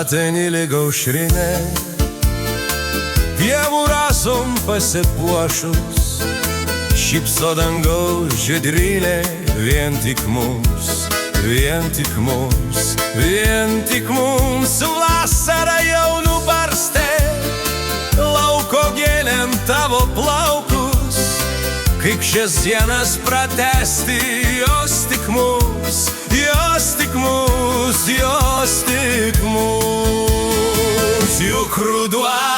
platinį lyg aušrinė, pievų rasom pasipuošus, šypso dangaus žydrylė, vien tik mums, vien tik mums, vien tik mums. Vasara jau nubarstė lauko gėlėm tavo plaukus, kaip šias dienas pratęsti, jos tik mums, jos tik mums, jos tik mums. Juk ruduo